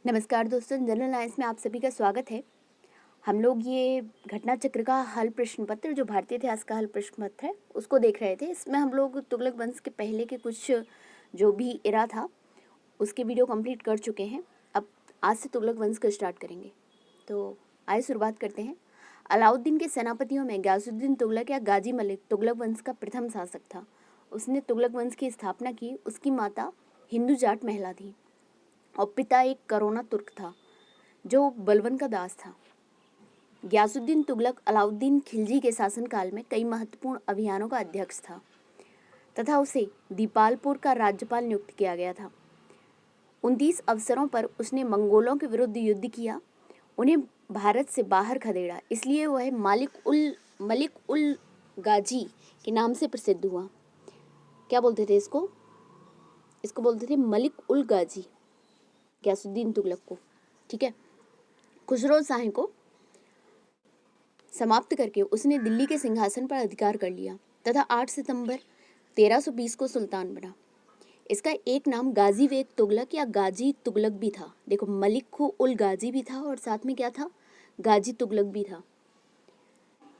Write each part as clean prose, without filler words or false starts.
नमस्कार दोस्तों, general lines में आप सभी का स्वागत है। हम लोग ये घटना चक्र का हल प्रश्न पत्र, जो भारतीय इतिहास का हल प्रश्न पत्र है, उसको देख रहे थे। इसमें हम लोग तुगलक वंश के पहले के कुछ जो भी इरा था उसके वीडियो कंप्लीट कर चुके हैं। अब आज से तुगलक वंश का स्टार्ट करेंगे। तो आइए शुरुआत करते हैं। अलाउद्दीन के सेनापतियों में गयासुद्दीन तुगलक या गाजी मलिक तुगलक वंश का प्रथम शासक था। उसने तुगलक वंश की स्थापना की। उसकी माता हिंदू जाट महिला थी और पिता एक करोना तुर्क था जो बलबन का दास था। गयासुद्दीन तुगलक अलाउद्दीन खिलजी के शासनकाल में कई महत्वपूर्ण अभियानों का अध्यक्ष था तथा उसे दीपालपुर का राज्यपाल नियुक्त किया गया था। 29 अवसरों पर उसने मंगोलों के विरुद्ध युद्ध किया, उन्हें भारत से बाहर खदेड़ा। इसलिए वह मलिक उल गाजी के नाम से प्रसिद्ध हुआ। क्या बोलते थे इसको बोलते थे मलिक उल गाजी, गयासुद्दीन तुगलक को। ठीक है। खुसरो शाह को समाप्त करके उसने दिल्ली के सिंहासन पर अधिकार कर लिया तथा 8 सितंबर 1320 को सुल्तान बना। इसका एक नाम गाजी बेग तुगलक या गाजी तुगलक भी था। देखो, मलिक उल गाजी भी था और साथ में क्या था, गाजी तुगलक भी था।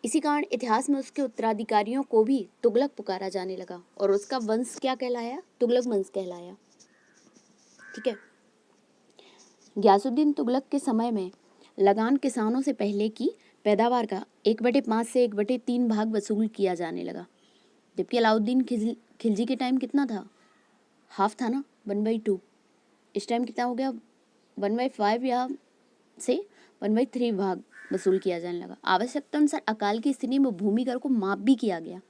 इसी कारण इतिहास में उसके उत्तराधिकारियों को भी तुगलक पुकारा जाने लगा और उसका वंश क्या कहलाया, तुगलक वंश कहलाया। ठीक है। गयासुद्दीन तुगलक के समय में लगान किसानों से पहले की पैदावार का 1/5 से 1/3 भाग वसूल किया जाने लगा, जबकि अलाउद्दीन खिलजी के टाइम कितना था, हाफ था ना, 1/2। इस टाइम कितना हो गया, 1/5 या से 1/3 भाग वसूल किया जाने लगा। आवश्यकता अनुसार अकाल की स्थिति में भूमि कर को माफ भी किया गया।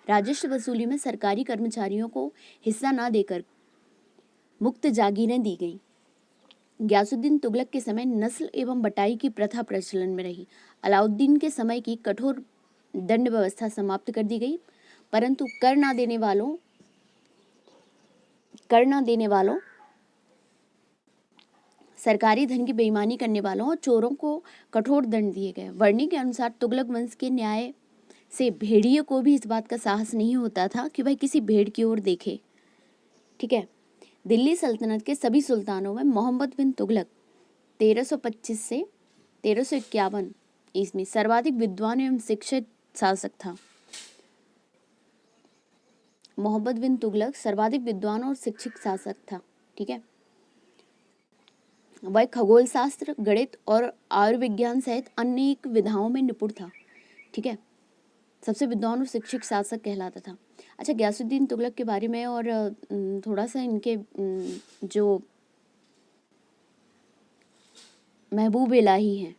राजस्व वसूली में सरकारी कर्मचारियों को हिस्सा न देकर मुक्त जागीरें दी गईं। गयासुद्दीन तुगलक के समय नस्ल एवं बटाई की प्रथा प्रचलन में रही। अलाउद्दीन के समय की कठोर दंड व्यवस्था समाप्त कर दी गई, परंतु कर ना देने वालों, सरकारी धन की बेईमानी करने वालों और चोरों को कठोर दंड दिए गए। वर्णी के अनुसार तुगलक वंश के न्याय से भेड़िए को भी इस बात का साहस नहीं होता था कि वह किसी भेड़ की ओर देखे। ठीक है। दिल्ली सल्तनत के सभी सुल्तानों में मोहम्मद बिन तुगलक 1325 से 1351 ईस्वी सर्वाधिक विद्वान एवं शिक्षित शासक था। मोहम्मद बिन तुगलक सर्वाधिक विद्वान और शिक्षित शासक था। ठीक है। वह खगोल शास्त्र, गणित और आयुर्विज्ञान सहित अनेक विधाओं में निपुण था। ठीक है। सबसे विद्वान और शिक्षित शासक कहलाता था। अच्छा, गयासुद्दीन तुगलक के बारे में और थोड़ा सा इनके जो महबूब इलाही हैं,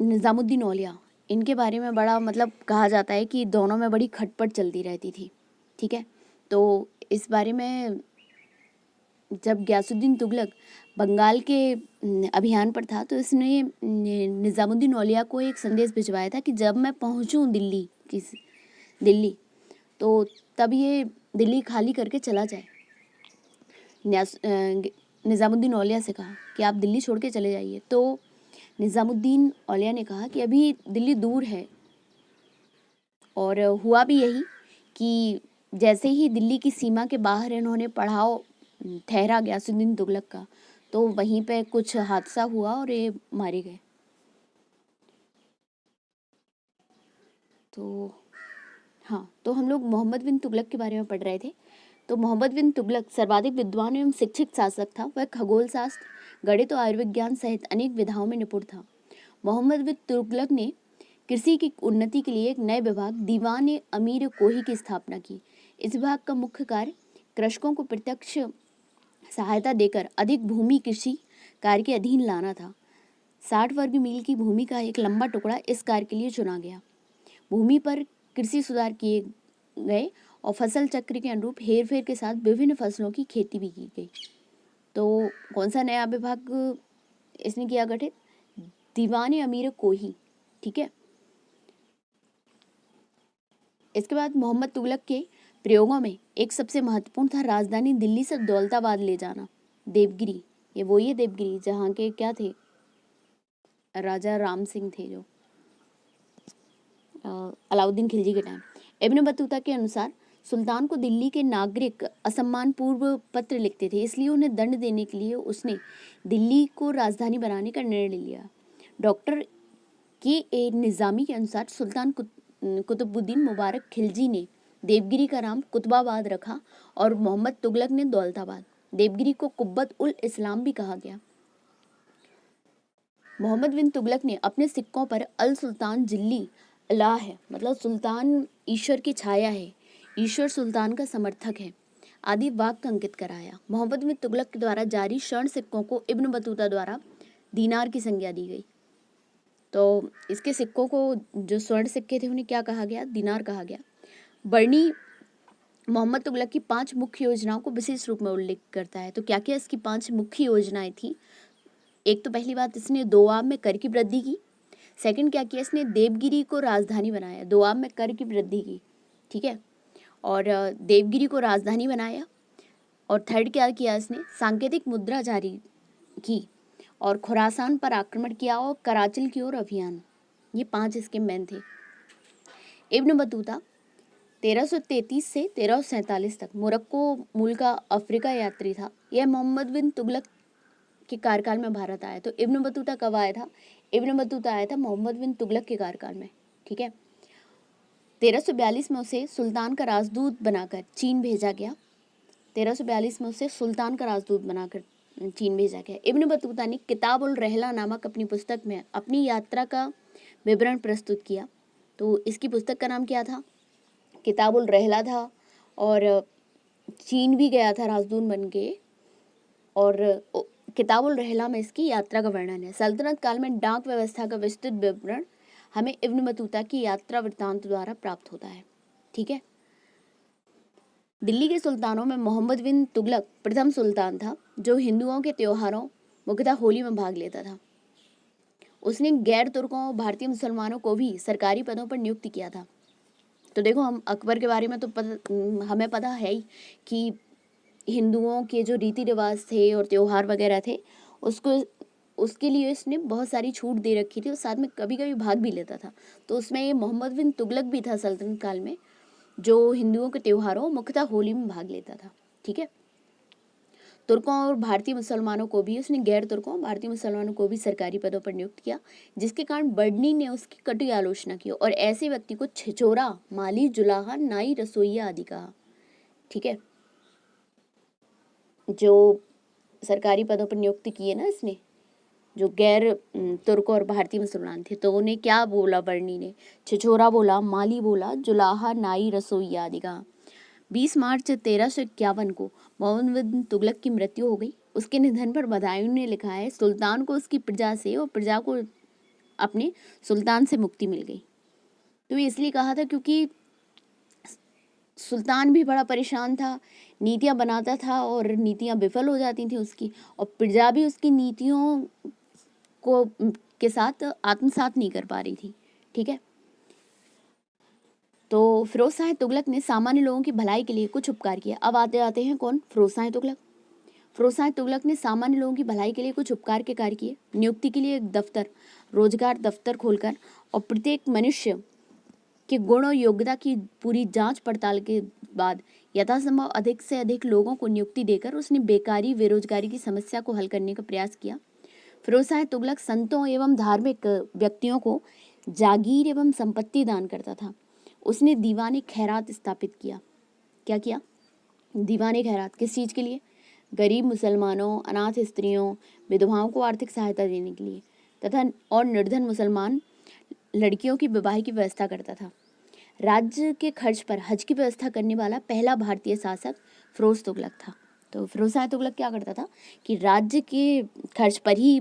निज़ामुद्दीन औलिया, इनके बारे में बड़ा कहा जाता है कि दोनों में बड़ी खटपट चलती रहती थी। ठीक है। तो इस बारे में जब गयासुद्दीन तुगलक बंगाल के अभियान पर था तो इसने निज़ामुद्दीन औलिया को एक संदेश भिजवाया था कि जब मैं पहुंचूं दिल्ली तो तब ये दिल्ली खाली करके चला जाए। निज़ामुद्दीन औलिया से कहा कि आप दिल्ली छोड़ के चले जाइए। तो निज़ामुद्दीन औलिया ने कहा कि अभी दिल्ली दूर है। और हुआ भी यही कि जैसे ही दिल्ली की सीमा के बाहर इन्होंने पड़ाव ठहरा गयासुद्दीन तुगलक का, तो वहीं पे कुछ हादसा हुआ और ये मारे गए। तो हाँ, तो हम लोग मोहम्मद बिन तुगलक के बारे में पढ़ रहे थे। तो मोहम्मद बिन तुगलक सर्वाधिक विद्वान एवं शिक्षित शासक था। वह खगोल शास्त्र, गणित और आयुर्विज्ञान सहित अनेक विधाओं में निपुण था। मोहम्मद बिन तुगलक ने कृषि की उन्नति के लिए एक नए विभाग दीवान अमीर कोही की स्थापना की। इस विभाग का मुख्य कार्य कृषकों को प्रत्यक्ष सहायता देकर अधिक भूमि कृषि कार्य के अधीन लाना था। 60 वर्ग मील की भूमि का एक लंबा टुकड़ा इस कार्य के लिए चुना गया। भूमि पर कृषि सुधार किए गए और फसल चक्र के अनुरूप हेरफेर के साथ विभिन्न फसलों की खेती भी की गई। तो कौन सा नया विभाग इसने किया गठित, दीवान अमीर कोही। ठीक है। इसके बाद मोहम्मद तुगलक के प्रयोगों में एक सबसे महत्वपूर्ण था राजधानी दिल्ली से दौलताबाद ले जाना, देवगिरी। ये वही है देवगिरी जहाँ के क्या थे, राजा राम सिंह थे, जो अलाउद्दीन खिलजी के टाइम। इब्न बतूता के अनुसार सुल्तान को दिल्ली के नागरिक असम्मानपूर्व पत्र लिखते थे, इसलिए उन्हें दंड देने के लिए उसने दिल्ली को राजधानी बनाने का निर्णय लिया। डॉक्टर के निज़ामी के अनुसार सुल्तान कुतुबुद्दीन मुबारक खिलजी ने देवगिरी का नाम कुतुबाबाद रखा और मोहम्मद तुगलक ने दौलताबाद। देवगिरी को कुब्बत उल इस्लाम भी कहा गया। मोहम्मद बिन तुगलक ने अपने सिक्कों पर अल सुल्तान जिल्ली अल्लाह है, मतलब सुल्तान ईश्वर की छाया है, ईश्वर सुल्तान का समर्थक है आदि वाक्य अंकित कराया। मोहम्मद बिन तुगलक के द्वारा जारी स्वर्ण सिक्कों को इब्न बतूता द्वारा दीनार की संज्ञा दी गई। तो इसके सिक्कों को, जो स्वर्ण सिक्के थे, उन्हें क्या कहा गया? दीनार कहा गया। बर्नी मोहम्मद तुगलक की 5 मुख्य योजनाओं को विशेष रूप में उल्लेख करता है। तो क्या क्या इसकी 5 मुख्य योजनाएं थी? एक तो पहली बात, इसने दोआब में कर की वृद्धि की। सेकंड क्या किया? इसने देवगिरी को राजधानी बनाया, दोआब में कर की वृद्धि की, ठीक है, और देवगिरी को राजधानी बनाया। और थर्ड क्या किया? इसने सांकेतिक मुद्रा जारी की और खुरासान पर आक्रमण किया और कराचिल की ओर अभियान। ये 5 इसके मेन थे। इब्न बतूता 1333 से 1347 तक मोरक्को मूल का अफ्रीका यात्री था। यह मोहम्मद बिन तुगलक के कार्यकाल में भारत आया। तो इब्न बतूता कब आया था? इब्न बतूता आया था मोहम्मद बिन तुगलक के कार्यकाल में, ठीक है। 1342 में उसे सुल्तान का राजदूत बनाकर चीन भेजा गया। 1342 में उसे सुल्तान का राजदूत बनाकर चीन भेजा गया। इब्न बतूता ने किताब उल रहला नामक अपनी पुस्तक में अपनी यात्रा का विवरण प्रस्तुत किया। तो इसकी पुस्तक का नाम क्या था? किताब उल रहला था, और चीन भी गया था राजदूत बन के, और किताब उल रहला में इसकी यात्रा का वर्णन है। सल्तनत काल में डाक व्यवस्था का विस्तृत विवरण हमें इब्न बतूता की यात्रा वृत्तांत द्वारा प्राप्त होता है, ठीक है। दिल्ली के सुल्तानों में मोहम्मद बिन तुगलक प्रथम सुल्तान था जो हिंदुओं के त्योहारों, मुख्यतः होली में भाग लेता था। उसने गैर तुर्कों और भारतीय मुसलमानों को भी सरकारी पदों पर नियुक्त किया था। तो देखो, हम अकबर के बारे में तो हमें पता है ही कि हिंदुओं के जो रीति रिवाज थे और त्योहार वगैरह थे, उसके लिए इसने बहुत सारी छूट दे रखी थी और साथ में कभी कभी भाग भी लेता था। तो उसमें ये मोहम्मद बिन तुगलक भी था सल्तनत काल में, जो हिंदुओं के त्योहारों, मुख्यतः होली में भाग लेता था, ठीक है। तुर्कों और भारतीय मुसलमानों को भी, उसने गैर तुर्कों और भारतीय मुसलमानों को भी सरकारी पदों पर नियुक्त किया, जिसके कारण बर्नी ने उसकी कटु आलोचना की और ऐसे व्यक्ति को छिछोरा, माली, जुलाहा, नाई, रसोइया आदि कहा, ठीक है। जो सरकारी पदों पर नियुक्त किए ना इसने, जो गैर तुर्क और भारतीय मुसलमान थे, तो उन्हें क्या बोला बर्नी ने? छिछोरा बोला, माली बोला, जुलाहा, नाई, रसोइया आदि कहा। 20 मार्च 1351 को मोहम्मद बिन तुगलक की मृत्यु हो गई। उसके निधन पर बदायूं ने लिखा है, सुल्तान को उसकी प्रजा से और प्रजा को अपने सुल्तान से मुक्ति मिल गई। तो ये इसलिए कहा था क्योंकि सुल्तान भी बड़ा परेशान था, नीतियां बनाता था और नीतियां विफल हो जाती थी उसकी, और प्रजा भी उसकी नीतियों को के साथ आत्मसात नहीं कर पा रही थी, ठीक है। तो फिरोज शाह तुगलक ने सामान्य लोगों की भलाई के लिए कुछ उपकार किया। अब आते हैं कौन? फिरोज शाह तुगलक। फिरोज शाह तुगलक ने सामान्य लोगों की भलाई के लिए कुछ उपकार के कार्य किए। नियुक्ति के लिए एक दफ्तर, रोजगार दफ्तर खोलकर और प्रत्येक मनुष्य के गुण और योग्यता की पूरी जांच पड़ताल के बाद यथासंभव अधिक से अधिक लोगों को नियुक्ति देकर उसने बेकारी, बेरोजगारी की समस्या को हल करने का प्रयास किया। फिरोज शाह तुगलक संतों एवं धार्मिक व्यक्तियों को जागीर एवं संपत्ति दान करता था। उसने दीवाने खैरात स्थापित किया। क्या किया? दीवाने खैरात किस चीज़ के लिए? गरीब मुसलमानों, अनाथ स्त्रियों, विधवाओं को आर्थिक सहायता देने के लिए तथा और निर्धन मुसलमान लड़कियों की विवाह की व्यवस्था करता था। राज्य के खर्च पर हज की व्यवस्था करने वाला पहला भारतीय शासक फिरोज तुगलक था। तो फिरोज शाह तुगलक क्या करता था कि राज्य के खर्च पर ही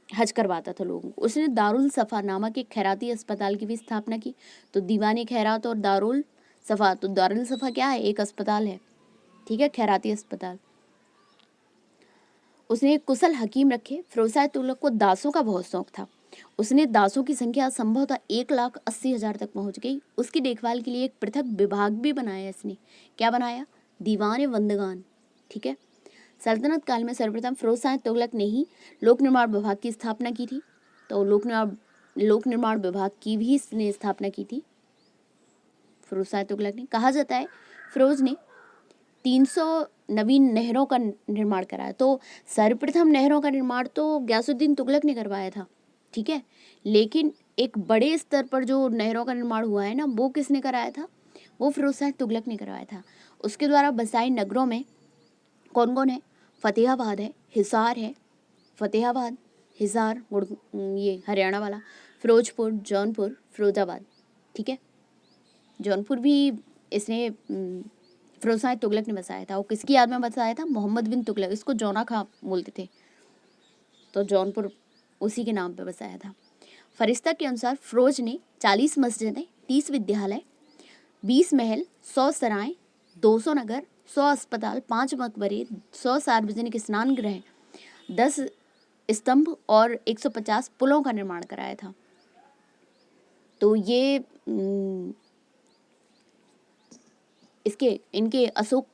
हज करवाता था लोगों को। उसने दारुल सफ़ा नामक एक खैराती अस्पताल की भी स्थापना की। तो दीवाने खैरात और दारुल सफ़ा, तो दारुल सफ़ा क्या है? एक अस्पताल है, ठीक है, खैराती अस्पताल। उसने एक कुशल हकीम रखे। फिरोज शाह तुगलक को दासों का बहुत शौक था। उसने दासों की संख्या संभवतः 1,80,000 तक पहुंच गई। उसकी देखभाल के लिए एक पृथक विभाग भी बनाया इसने। क्या बनाया? दीवाने बंदगान, ठीक है। सल्तनत काल में सर्वप्रथम फिरोज शाह तुगलक ने ही लोक निर्माण विभाग की स्थापना की थी। तो लोक निर्माण विभाग की भी इसने स्थापना की थी फिरोज शाह तुगलक ने। कहा जाता है फिरोज ने 300 नवीन नहरों का निर्माण कराया। तो सर्वप्रथम नहरों का निर्माण तो गयासुद्दीन तुगलक ने करवाया था, ठीक है, लेकिन एक बड़े स्तर पर जो नहरों का निर्माण हुआ है ना, वो किसने कराया था? वो फिरोज शाह तुगलक ने करवाया था। उसके द्वारा बसाए नगरों में कौन कौन है? फतेहाबाद है, हिसार है, फतेहाबाद, हिसार ये हरियाणा वाला, फिरोजपुर, जौनपुर, फिरोजाबाद, ठीक है। जौनपुर भी इसने फिरोज शाह तुगलक ने बसाया था। वो किसकी याद में बसाया था? मोहम्मद बिन तुगलक, इसको जौना खां बोलते थे, तो जौनपुर उसी के नाम पे बसाया था। फरिश्ता के अनुसार फिरोज ने 40 मस्जिदें, 30 विद्यालय, 20 महल, 100 सराय, 200 नगर, 100 अस्पताल, 5 मकबरे, 100 सार्वजनिक स्नान गृह, 10 स्तंभ और 150 पुलों का निर्माण कराया था। तो ये इनके अशोक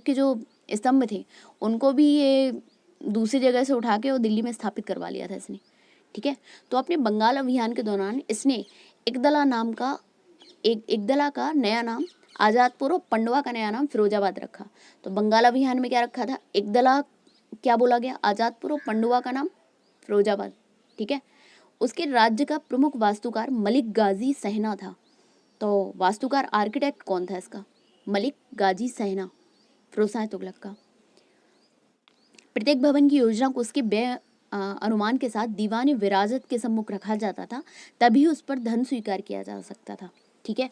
के जो स्तंभ थे उनको भी ये दूसरी जगह से उठा के और दिल्ली में स्थापित करवा लिया था इसने, ठीक है। तो अपने बंगाल अभियान के दौरान इसने एकदला का नया नाम आज़ादपुर और पंडवा का नया नाम फिरोजाबाद रखा। तो बंगाल अभियान में क्या रखा था? एकदला क्या बोला गया? आज़ादपुर, और पंडवा का नाम फिरोजाबाद, ठीक है। उसके राज्य का प्रमुख वास्तुकार मलिक गाजी सहना था। तो वास्तुकार आर्किटेक्ट कौन था इसका? मलिक गाजी सहना, फिरोज शाह तुगलक का। प्रत्येक भवन की योजना को उसके व्यय अनुमान के साथ दीवान विरासत के सम्मुख रखा जाता था, तभी उस पर धन स्वीकार किया जा सकता था, ठीक है।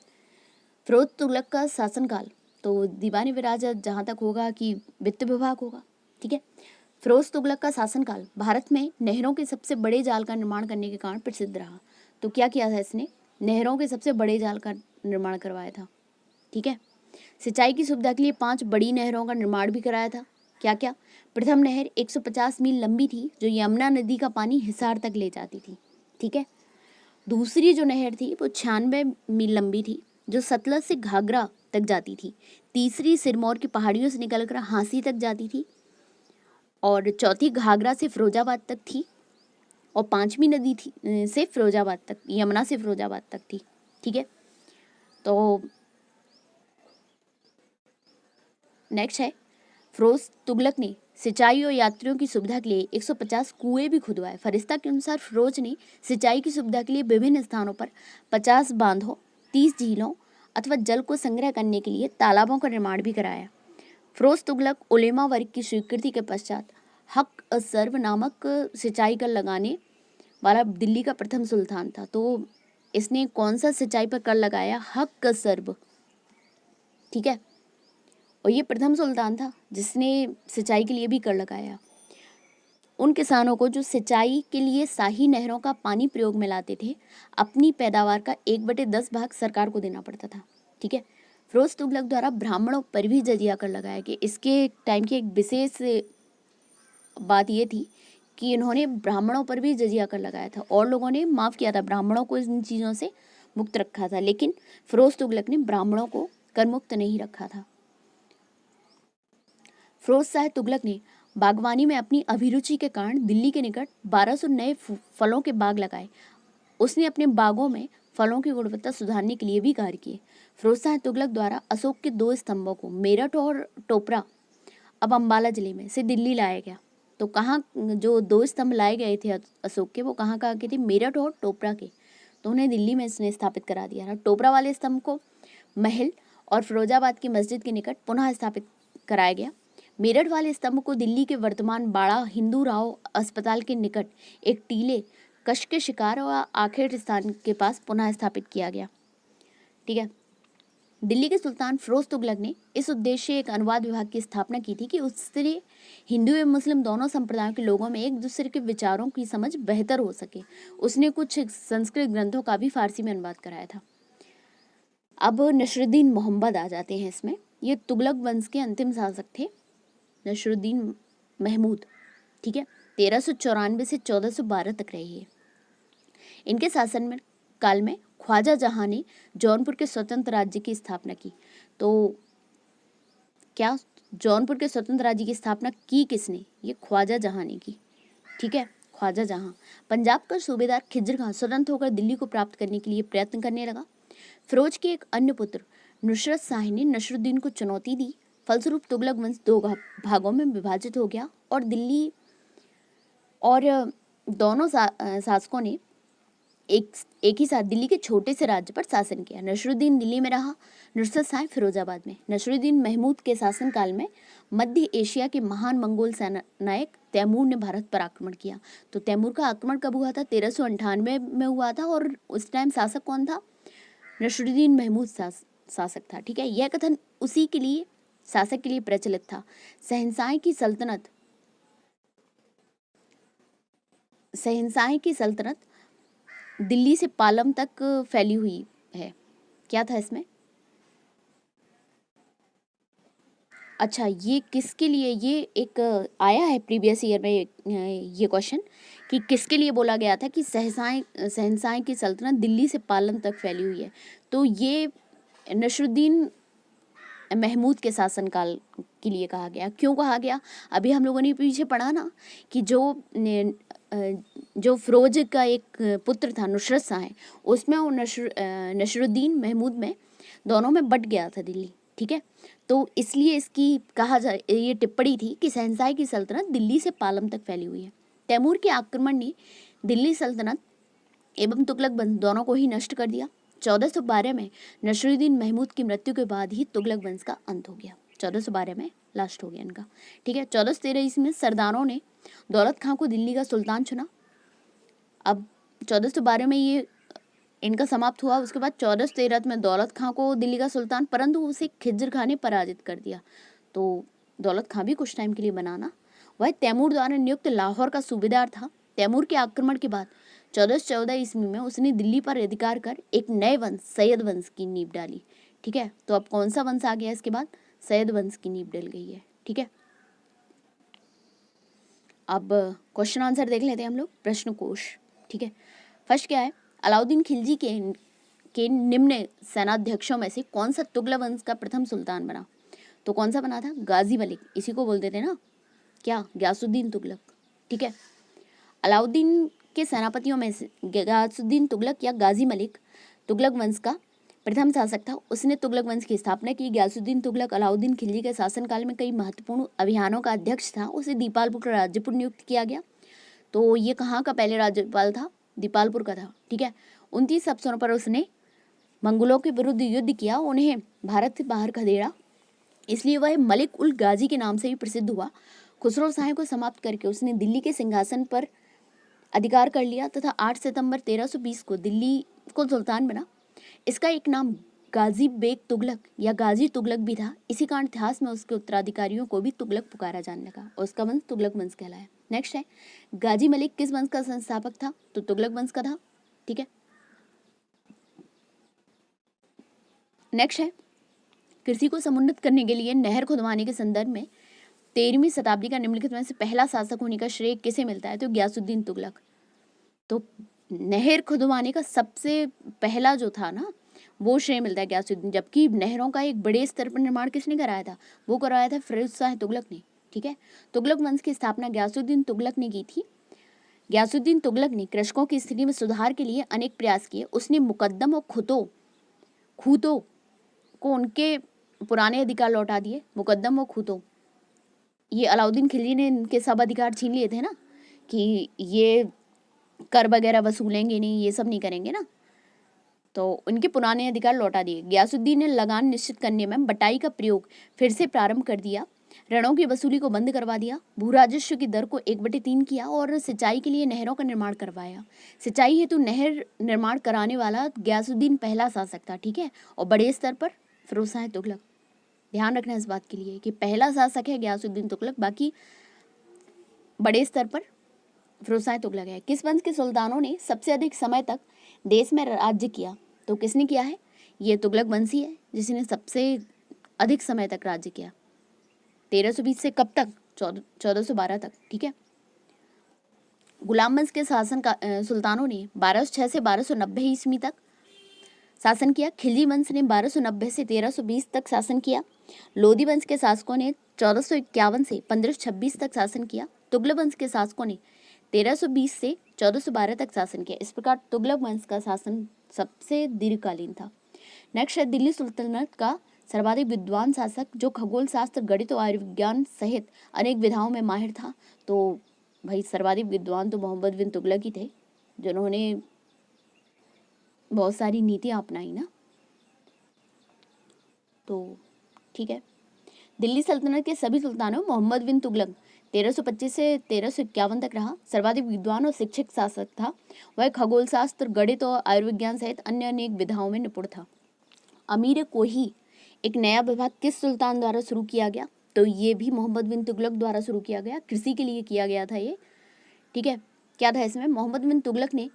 फिरोज तुगलक का शासनकाल, तो दीवान विरासत जहाँ तक होगा कि वित्त विभाग होगा, ठीक है। फिरोज तुगलक का शासनकाल भारत में नहरों के सबसे बड़े जाल का निर्माण करने के कारण प्रसिद्ध रहा। तो क्या किया था इसने? नहरों के सबसे बड़े जाल का निर्माण करवाया था, ठीक है। सिंचाई की सुविधा के लिए 5 बड़ी नहरों का निर्माण भी कराया था। क्या क्या? प्रथम नहर 150 मील लंबी थी, जो यमुना नदी का पानी हिसार तक ले जाती थी, ठीक है। दूसरी जो नहर थी वो 96 मील लंबी थी, जो सतलज से घाघरा तक जाती थी। तीसरी सिरमौर की पहाड़ियों से निकलकर हांसी तक जाती थी, और चौथी घाघरा से फिरोजाबाद तक थी, और 5वीं नदी थी से फिरोजाबाद तक, यमुना से फिरोजाबाद तक थी, ठीक है। तो नेक्स्ट है, फिरोज तुगलक ने सिंचाई और यात्रियों की सुविधा के लिए 150 कुएं भी खुदवाए। फरिश्ता के अनुसार फिरोज ने सिंचाई की सुविधा के लिए विभिन्न स्थानों पर 50 बांधों, 30 झीलों अथवा जल को संग्रह करने के लिए तालाबों का निर्माण भी कराया। फिरोज तुगलक उलेमा वर्ग की स्वीकृति के पश्चात हक सर्व नामक सिंचाई कर लगाने वाला दिल्ली का प्रथम सुल्तान था। तो इसने कौन सा सिंचाई पर कर लगाया? हक सर्व, ठीक है। और ये प्रथम सुल्तान था जिसने सिंचाई के लिए भी कर लगाया। उन किसानों को जो सिंचाई के लिए शाही नहरों का पानी प्रयोग में लाते थे, अपनी पैदावार का 1/10 भाग सरकार को देना पड़ता था, ठीक है। फिरोज तुगलक द्वारा ब्राह्मणों पर भी जजिया कर लगाया कि इसके टाइम की एक विशेष बात ये थी कि इन्होंने ब्राह्मणों पर भी जजिया कर लगाया था, और लोगों ने माफ़ किया था, ब्राह्मणों को इन चीज़ों से मुक्त रखा था, लेकिन फिरोज तुगलक ने ब्राह्मणों को कर मुक्त नहीं रखा था। फिरोज शाह तुगलक ने बागवानी में अपनी अभिरुचि के कारण दिल्ली के निकट 1200 नए फलों के बाग लगाए। उसने अपने बागों में फलों की गुणवत्ता सुधारने के लिए भी कार्य किए। फिरोज शाह तुगलक द्वारा अशोक के 2 स्तंभों को मेरठ और टोपरा, अब अम्बाला जिले में, से दिल्ली लाया गया। तो कहाँ जो 2 स्तंभ लाए गए थे अशोक के, वो कहाँ के थे? मेरठ और टोपरा के। तो उन्हें दिल्ली में इसने स्थापित करा दिया था। टोपरा वाले स्तंभ को महल और फिरोजाबाद की मस्जिद के निकट पुनः स्थापित कराया गया। मेरठ वाले स्तंभ को दिल्ली के वर्तमान बाड़ा हिंदू राव अस्पताल के निकट एक टीले कश के शिकार और आखेड़ स्थान के पास पुनः स्थापित किया गया, ठीक है। दिल्ली के सुल्तान फिरोज तुगलक ने इस उद्देश्य एक अनुवाद विभाग की स्थापना की थी कि उससे हिंदू एवं मुस्लिम दोनों संप्रदायों के लोगों में एक दूसरे के विचारों की समझ बेहतर हो सके। उसने कुछ संस्कृत ग्रंथों का भी फारसी में अनुवाद कराया था। अब नसरुद्दीन मोहम्मद आ जाते हैं इसमें। ये तुगलक वंश के अंतिम शासक थे, नसरुद्दीन महमूद, ठीक है। 1394 से 1412 तक रहे हैं। इनके शासन में काल में ख्वाजा जहां ने जौनपुर के स्वतंत्र राज्य की स्थापना की। तो क्या जौनपुर के स्वतंत्र राज्य की स्थापना की किसने? ये ख्वाजा जहां ने की, ठीक है, ख्वाजा जहां। पंजाब का सूबेदार खिज्र खां स्वतंत्र होकर दिल्ली को प्राप्त करने के लिए प्रयत्न करने लगा। फिरोज के एक अन्य पुत्र नुसरत शाह ने नसरुद्दीन को चुनौती दी। फलस्वरूप तुगलक वंश दो भागों में विभाजित हो गया और दिल्ली और दोनों शासकों ने एक ही साथ दिल्ली के छोटे से राज्य पर शासन किया। नसरुद्दीन दिल्ली में रहा, नुसरत शाह फिरोजाबाद में। नसरुद्दीन महमूद के शासनकाल में मध्य एशिया के महान मंगोल सेनानायक तैमूर ने भारत पर आक्रमण किया। तो तैमूर का आक्रमण कब हुआ था? 1398 में हुआ था और उस टाइम शासक कौन था? नसरुद्दीन महमूद शासक था। ठीक है, यह कथन उसी के लिए शासक के लिए प्रचलित था। शहंशाह की सल्तनत दिल्ली से पालम तक फैली हुई है। क्या था इसमें? अच्छा, ये किसके लिए, ये एक आया है प्रीवियस ईयर में ये क्वेश्चन कि किसके लिए बोला गया था कि शहंशाह की सल्तनत दिल्ली से पालम तक फैली हुई है। तो ये नसरुद्दीन महमूद के शासनकाल के लिए कहा गया। क्यों कहा गया? अभी हम लोगों ने पीछे पढ़ा ना कि जो फिरोज का एक पुत्र था नुसरत शाह, उसमें वो नसरुद्दीन महमूद में दोनों में बट गया था दिल्ली। ठीक है, तो इसलिए इसकी ये टिप्पणी थी कि शहंशाह की सल्तनत दिल्ली से पालम तक फैली हुई है। तैमूर के आक्रमण ने दिल्ली सल्तनत एवं तुगलक वंश दोनों को ही नष्ट कर दिया। 1412 में नसरुद्दीन महमूद की मृत्यु के बाद ही तुगलक वंश का अंत हो गया। 1412 में लास्ट हो गया इनका। ठीक है, 1413 ईस्वी में सरदारों ने दौलत खां को दिल्ली का सुल्तान चुना। अब 1412 में ये इनका समाप्त हुआ। उसके बाद 1413 में दौलत खां को दिल्ली का सुल्तान, परंतु उसे खिज्र खां ने पराजित कर दिया। तो दौलत खां भी कुछ टाइम के लिए बनाना। वह तैमूर द्वारा नियुक्त लाहौर का सूबेदार था। तैमूर के आक्रमण के बाद 1414 ईस्वी में उसने दिल्ली पर अधिकार कर एक नए वंश सैयद वंश की नींव डाली। ठीक है, तो अब कौन सा वंश आ गया इसके बाद? सैयद वंश की नींव डल गई है। ठीक है, अब क्वेश्चन आंसर देख लेते हैं हम लोग, प्रश्न कोश। ठीक है, फर्स्ट क्या है? अलाउद्दीन खिलजी के निम्न सेनाध्यक्षों में से कौन सा तुगलक वंश का प्रथम सुल्तान बना? तो कौन सा बना था? गाजी मलिक। इसी को बोलते थे ना क्या? गयासुद्दीन तुगलक। ठीक है, अलाउद्दीन के सेनापतियों में से गयासुद्दीन तुगलक या गाजी मलिक तुगलक वंश का प्रथम शासक था। उसने तुगलक वंश की स्थापना की। गयासुद्दीन तुगलक अलाउद्दीन खिलजी के शासनकाल में कई महत्वपूर्ण अभियानों का अध्यक्ष था। उसे दीपालपुर का राज्यपुर नियुक्त किया गया। तो ये कहाँ का पहले राज्यपाल था? दीपालपुर का था। ठीक है, 29 अवसरों पर उसने मंगोलों के विरुद्ध युद्ध किया, उन्हें भारत से बाहर खदेड़ा, इसलिए वह मलिक उल गाजी के नाम से भी प्रसिद्ध हुआ। खुसरो शाह को समाप्त करके उसने दिल्ली के सिंहासन पर अधिकार कर लिया तथा 8 सितंबर 1320 को दिल्ली को सुल्तान बना। इसका एक नाम गाजी बेग तुगलक या गाजी तुगलक भी था। इसी कारण इतिहास में उसके उत्तराधिकारियों को भी तुगलक पुकारा जाने लगा और उसका वंश तुगलक वंश कहलाया। नेक्स्ट है, गाजी मलिक किस वंश का संस्थापक था? तो तुगलक वंश का था। ठीक है, नेक्स्ट है, कृषि को समुन्नत करने के लिए नहर खुदवाने के संदर्भ में 13वीं शताब्दी का निम्नलिखित में से पहला शासक होने का श्रेय किसे मिलता है? तो गयासुद्दीन तुगलक। तो नहर खुदवाने का सबसे पहला जो था ना, वो श्रेय मिलता है गयासुद्दीन, जबकि नहरों का एक बड़े स्तर पर निर्माण किसने कराया था? वो कराया था फिरोज शाह तुगलक ने। ठीक है, तुगलक वंश की स्थापना गयासुद्दीन तुगलक ने की थी। गयासुद्दीन तुगलक ने कृषकों की स्थिति में सुधार के लिए अनेक प्रयास किए। उसने मुकद्दम और खूतों को उनके पुराने अधिकार लौटा दिए। मुकद्दम और खूतों, ये अलाउद्दीन खिलजी ने इनके सब अधिकार छीन लिए थे ना कि ये कर वगैरह वसूलेंगे नहीं, ये सब नहीं करेंगे ना, तो उनके पुराने अधिकार लौटा दिए। गयासुद्दीन ने लगान निश्चित करने में बटाई का प्रयोग फिर से प्रारंभ कर दिया। ऋणों की वसूली को बंद करवा दिया। भू राजस्व की दर को 1/3 किया और सिंचाई के लिए नहरों का निर्माण करवाया। सिंचाई हेतु नहर निर्माण कराने वाला गयासुद्दीन पहला शासक था। ठीक है, और बड़े स्तर पर फिरोज शाह तुगलक। ध्यान रखना इस बात के लिए कि पहला शासक है गयासुद्दीन तुगलक, बाकी बड़े स्तर पर फिरोज शाह तुगलक है। किस वंश के सुल्तानों ने सबसे अधिक समय तक देश में राज्य किया? तो किसने किया है? ये तुगलक वंशी है जिसने सबसे अधिक समय तक राज्य किया। 1320 से कब तक? 1412 तक। ठीक है, गुलाम वंश के शासन का सुल्तानों ने 1206 से 1290 ईस्वी तक शासन किया। खिलजी वंश ने 1290 से 1320 तक शासन किया। लोधी वंश के शासकों ने 1451 से 1526 तक शासन किया। तुगलक वंश के शासकों ने 1320 से 1412 तक शासन किया। इस प्रकार तुगलक वंश का शासन सबसे दीर्घकालीन था। नेक्स्ट है दिल्ली सुल्तनत का सर्वाधिक विद्वान शासक जो खगोल शास्त्र, गणित और आयुर्विज्ञान सहित अनेक विधाओं में माहिर था। तो भाई सर्वाधिक विद्वान तो मोहम्मद बिन तुगलक ही थे, जिन्होंने बहुत सारी नीतियाँ अपनाई ना। तो ठीक है, दिल्ली सल्तनत के सभी सुल्तानों मोहम्मद बिन तुगलक 1325 से 1351 तक रहा। सर्वाधिक विद्वान और शिक्षक शासक था। वह खगोल शास्त्र, गणित और आयुर्विज्ञान सहित अन्य अनेक विधाओं में निपुण था। अमीर कोही एक नया विभाग किस सुल्तान द्वारा शुरू किया गया? तो ये भी मोहम्मद बिन तुगलक द्वारा शुरू किया गया, कृषि के लिए किया गया था ये। ठीक है, क्या था इसमें? मोहम्मद बिन तुगलक ने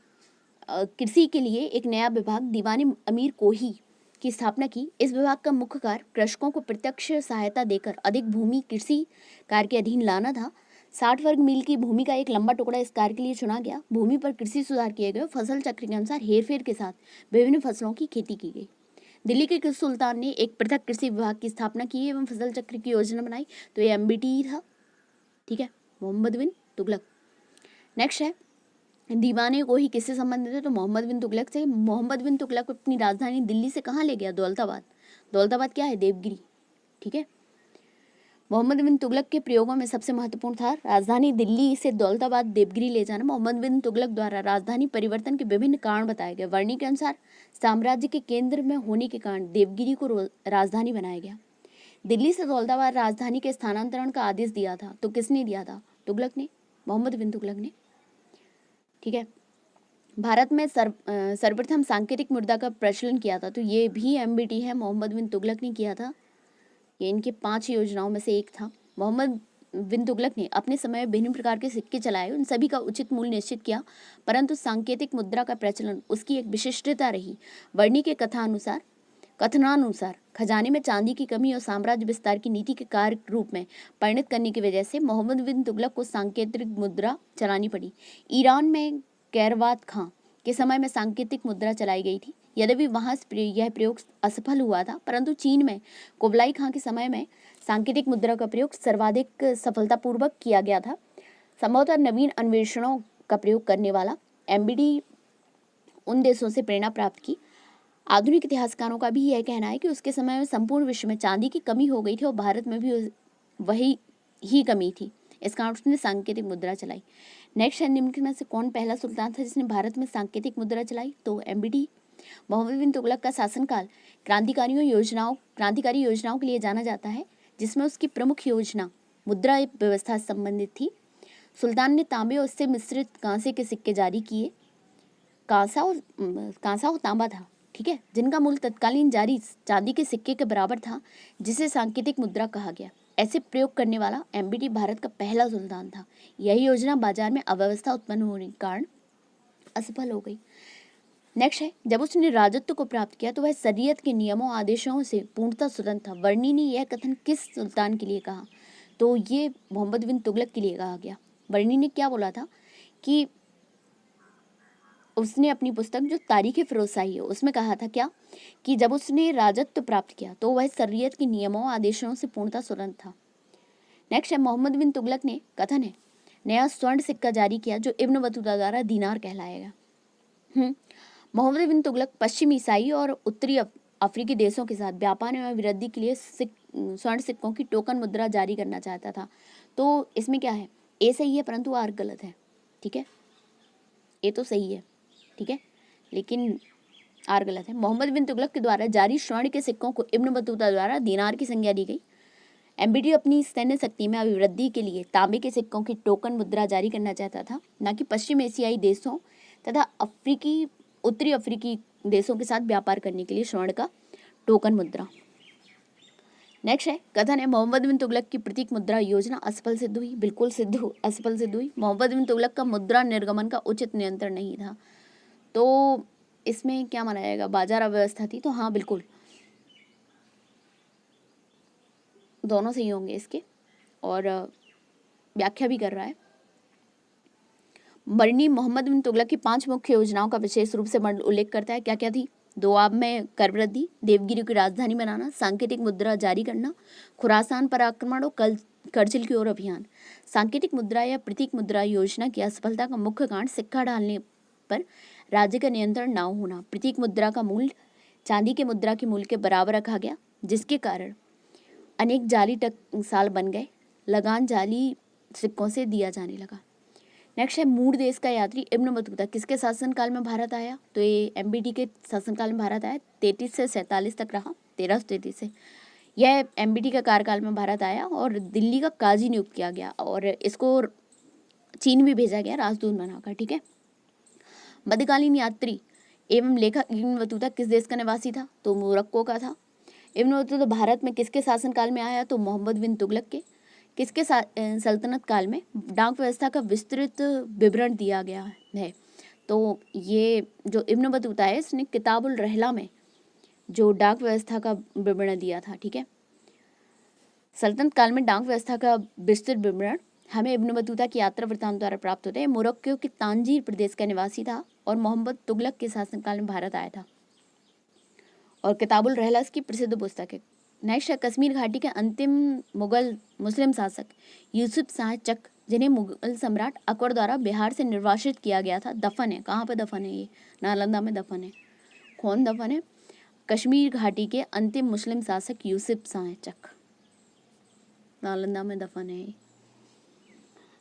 कृषि के लिए एक नया विभाग दीवान अमीर कोही की स्थापना की। इस विभाग का मुख्य कार्य कृषकों को प्रत्यक्ष सहायता देकर अधिक भूमि कृषि कार्य के अधीन लाना था। 60 वर्ग मील की भूमि का एक लंबा टुकड़ा इस कार्य के लिए चुना गया। भूमि पर कृषि सुधार किए गए। फसल चक्र के अनुसार हेरफेर के साथ विभिन्न फसलों की खेती की गई। दिल्ली के किस सुल्तान ने एक पृथक कृषि विभाग की स्थापना की एवं फसल चक्र की योजना बनाई? तो ये MBT था। ठीक है, मोहम्मद बिन तुगलक। नेक्स्ट है दीवाने कोही किससे संबंधित है? तो मोहम्मद बिन तुगलक से। मोहम्मद बिन तुगलक अपनी राजधानी दिल्ली से कहाँ ले गया? दौलताबाद। दौलताबाद क्या है? देवगिरी। ठीक है, मोहम्मद बिन तुगलक के प्रयोगों में सबसे महत्वपूर्ण था राजधानी दिल्ली से दौलताबाद देवगिरी ले जाना। मोहम्मद बिन तुगलक द्वारा राजधानी परिवर्तन के विभिन्न कारण बताए गए। वर्णी के अनुसार साम्राज्य के केंद्र में होने के कारण देवगिरी को राजधानी बनाया गया। दिल्ली से दौलताबाद राजधानी के स्थानांतरण का आदेश दिया था। तो किसने दिया था? तुगलक ने, मोहम्मद बिन तुगलक ने। ठीक है, भारत में सर्वप्रथम सांकेतिक मुद्रा का प्रचलन किया था। तो ये भी MBT है, मोहम्मद बिन तुगलक ने किया था। ये इनकी 5 योजनाओं में से एक था। मोहम्मद बिन तुगलक ने अपने समय में विभिन्न प्रकार के सिक्के चलाए, उन सभी का उचित मूल्य निश्चित किया, परंतु सांकेतिक मुद्रा का प्रचलन उसकी एक विशिष्टता रही। वर्णी के कथनानुसार खजाने में चांदी की कमी और साम्राज्य विस्तार की नीति के कार्य रूप में परिणत करने की वजह से मोहम्मद बिन तुगलक को सांकेतिक मुद्रा चलानी पड़ी। ईरान में कैरवात खां के समय में सांकेतिक मुद्रा चलाई गई थी। यद्यपि वहां यह प्रयोग असफल हुआ था, परंतु चीन में कुबलाई खां के समय में सांकेतिक मुद्रा का प्रयोग सर्वाधिक सफलतापूर्वक किया गया था। संभवतः नवीन अन्वेषणों का प्रयोग करने वाला MBT उन देशों से प्रेरणा प्राप्त की। आधुनिक इतिहासकारों का भी यह कहना है कि उसके समय में संपूर्ण विश्व में चांदी की कमी हो गई थी और भारत में भी वही ही कमी थी। इस कारण उसने सांकेतिक मुद्रा चलाई। नेक्स्ट है निम्न में से कौन पहला सुल्तान था जिसने भारत में सांकेतिक मुद्रा चलाई? तो MBT। मोहम्मद बिन तुगलक का शासनकाल क्रांतिकारी योजनाओं के लिए जाना जाता है, जिसमें उसकी प्रमुख योजना मुद्रा व्यवस्था से संबंधित थी। सुल्तान ने तांबे और उससे मिश्रित कांसे के सिक्के जारी किए। कांसा और तांबा था, ठीक है, जिनका मूल्य तत्कालीन जारी चांदी के सिक्के के बराबर था, जिसे सांकेतिक मुद्रा कहा गया। ऐसे प्रयोग करने वाला MBT भारत का पहला सुल्तान था। यही योजना बाजार में अव्यवस्था उत्पन्न होने के कारण असफल हो गई। नेक्स्ट है जब उसने राजत्व को प्राप्त किया तो वह शरीयत के नियमों आदेशों से पूर्णतः स्वतंत्र था। वर्णी ने यह कथन किस सुल्तान के लिए कहा? तो ये मोहम्मद बिन तुगलक के लिए कहा गया। वर्णी ने क्या बोला था कि उसने अपनी पुस्तक जो तारीख फिरोजशाही है उसमें कहा था क्या कि जब उसने राजत्व प्राप्त किया तो वह शरीयत के नियमों आदेशों से पूर्णतः स्वतंत्र था। नेक्स्ट है मोहम्मद बिन तुगलक ने कथन है नया स्वर्ण सिक्का जारी किया जो इब्न बतूता द्वारा दीनार कहलाएगा। मोहम्मद बिन तुगलक पश्चिमी ईसाई और उत्तरी अफ्रीकी देशों के साथ व्यापार एवं वृद्धि के लिए स्वर्ण सिक्कों की टोकन मुद्रा जारी करना चाहता था। तो इसमें क्या है? ए सही है परंतु आर गलत है। ठीक है, ए तो सही है, ठीक है, लेकिन आर गलत है। मोहम्मद बिन तुगलक के द्वारा जारी स्वर्ण के सिक्कों को इब्न बतूता द्वारा दीनार की संज्ञा दी गई। MBT अपनी सैन्य शक्ति में अभिवृद्धि के लिए तांबे के सिक्कों की टोकन मुद्रा जारी करना चाहता था, न कि पश्चिम एशियाई देशों तथा उत्तरी अफ्रीकी देशों के साथ व्यापार करने के लिए स्वर्ण का टोकन मुद्रा। नेक्स्ट है कथन है मोहम्मद बिन तुगलक की प्रतीक मुद्रा योजना असफल सिद्ध हुई। बिल्कुल असफल सिद्ध हुई। मोहम्मद बिन तुगलक का मुद्रा निर्गमन का उचित नियंत्रण नहीं था। तो इसमें क्या माना जाएगा? बाजार अव्यवस्था थी। तो हाँ बिल्कुल दोनों सही होंगे इसके, और व्याख्या भी कर रहा है। वर्णी मोहम्मद बिन तुगलक की 5 मुख्य योजनाओं का विशेष रूप से उल्लेख करता है। क्या क्या थी? दोआब में कर वृद्धि, देवगिरी की राजधानी बनाना, सांकेतिक मुद्रा जारी करना, खुरासान पर आक्रमण और करजिल की ओर अभियान। सांकेतिक मुद्रा या प्रतीक मुद्रा योजना की असफलता का मुख्य कारण सिक्का डालने पर राज्य का नियंत्रण न होना, प्रतीक मुद्रा का मूल्य चांदी के मुद्रा के मूल्य के बराबर रखा गया, जिसके कारण अनेक जाली साल बन गए, लगान जाली सिक्कों से दिया जाने लगा। नेक्स्ट है मूर देश का यात्री इब्न बतूता किसके शासनकाल में भारत आया? तो ये एमबीटी के शासनकाल में भारत आया, 33 से 47 तक रहा, 1333 से। यह एमबीटी का कार्यकाल में भारत आया और दिल्ली का काजी नियुक्त किया गया और इसको चीन भी भेजा गया राजदूत बनाकर, ठीक है। मध्यकालीन यात्री एवं लेखक इब्न बतूता किस देश का निवासी था? तो मोरक्को का था। इब्न बतूता भारत में किसके शासनकाल में आया? तो मोहम्मद बिन तुगलक के। किसके सल्तनत काल में डाक व्यवस्था का विस्तृत विवरण दिया गया है? तो ये जो इब्न बतूता है इसने किताबुल रहला में जो डाक व्यवस्था का विवरण दिया था, ठीक है। सल्तनत काल में डाक व्यवस्था का विस्तृत विवरण हमें इब्न बतूता की यात्रा वृत्तांत द्वारा प्राप्त होते हैं। मोरक्को के तांजीर प्रदेश का निवासी था और मोहम्मद तुगलक के शासनकाल में भारत आया था और किताबुल रहला की प्रसिद्ध पुस्तक है। नेक्स्ट है कश्मीर घाटी के अंतिम मुगल मुस्लिम शासक यूसुफ शाह चक, जिन्हें मुगल सम्राट अकबर द्वारा बिहार से निर्वासित किया गया था, दफन है। कहाँ पे दफन है? ये नालंदा में दफन है। कौन दफन है? कश्मीर घाटी के अंतिम मुस्लिम शासक यूसुफ शाह चक, नालंदा में दफन है।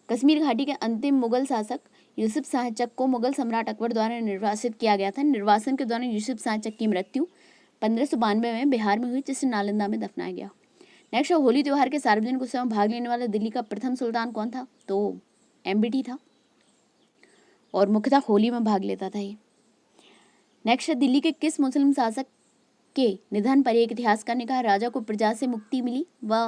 कश्मीर घाटी के अंतिम मुगल शासक यूसुफ शाह चक को मुगल सम्राट अकबर द्वारा निर्वासित किया गया था। निर्वासन के दौरान यूसुफ शाह चक की मृत्यु 1592 में बिहार में हुई, जिसे नालंदा में दफनाया गया। नेक्स्ट है होली त्योहार के सार्वजनिक उत्सव में भाग लेने वाला दिल्ली का प्रथम सुल्तान कौन था? तो एमबीटी था और मुख्यतः होली में भाग लेता था ये। नेक्स्ट है दिल्ली के किस मुस्लिम शासक के निधन पर एक इतिहासकार ने कहा राजा को प्रजा से मुक्ति मिली व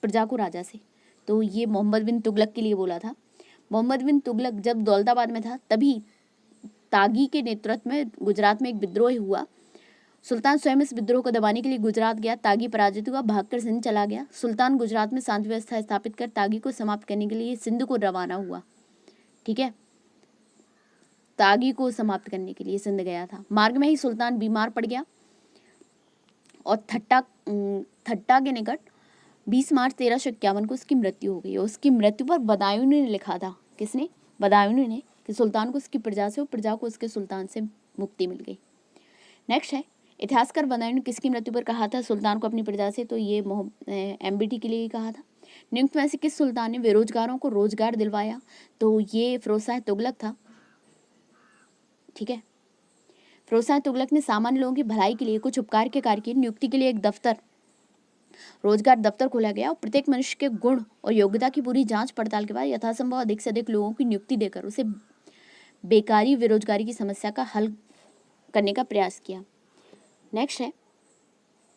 प्रजा को राजा से? तो ये मोहम्मद बिन तुगलक के लिए बोला था। मोहम्मद बिन तुगलक जब दौलताबाद में था तभी तागी के नेतृत्व में गुजरात में एक विद्रोह हुआ। सुल्तान स्वयं इस विद्रोह को दबाने के लिए गुजरात गया। तागी पराजित हुआ, भागकर सिंध चला गया। सुल्तान गुजरात में शांति व्यवस्था स्थापित कर तागी को समाप्त करने के लिए सिंध को रवाना हुआ, ठीक है। तागी को समाप्त करने के लिए सिंध गया था। मार्ग में ही सुल्तान बीमार पड़ गया और थट्टा के निकट 20 मार्च 1351 को उसकी मृत्यु हो गई। उसकी मृत्यु पर बदायूनी ने लिखा था। किसने? बदायूनी ने, कि सुल्तान को उसकी प्रजा से और प्रजा को उसके सुल्तान से मुक्ति मिल गई। नेक्स्ट है इतिहासकार बदायूनी ने किसकी मृत्यु पर कहा था सुल्तान को अपनी प्रजा से? तो ये एमबीटी के लिए ही कहा था। निम्न में से किस सुल्तान ने बेरोजगारों को रोजगार दिलवाया? तो ये फिरोज शाह तुगलक था, ठीक है। फिरोज शाह तुगलक ने सामान्य लोगों की भलाई के लिए कुछ उपकार के कार्य की नियुक्ति के लिए एक दफ्तर, रोजगार दफ्तर खोला गया और प्रत्येक मनुष्य के गुण और योग्यता की पूरी जांच पड़ताल के बाद यथासंभव अधिक से अधिक लोगों की नियुक्ति देकर उसे बेकारी बेरोजगारी की समस्या का हल करने का प्रयास किया। नेक्स्ट है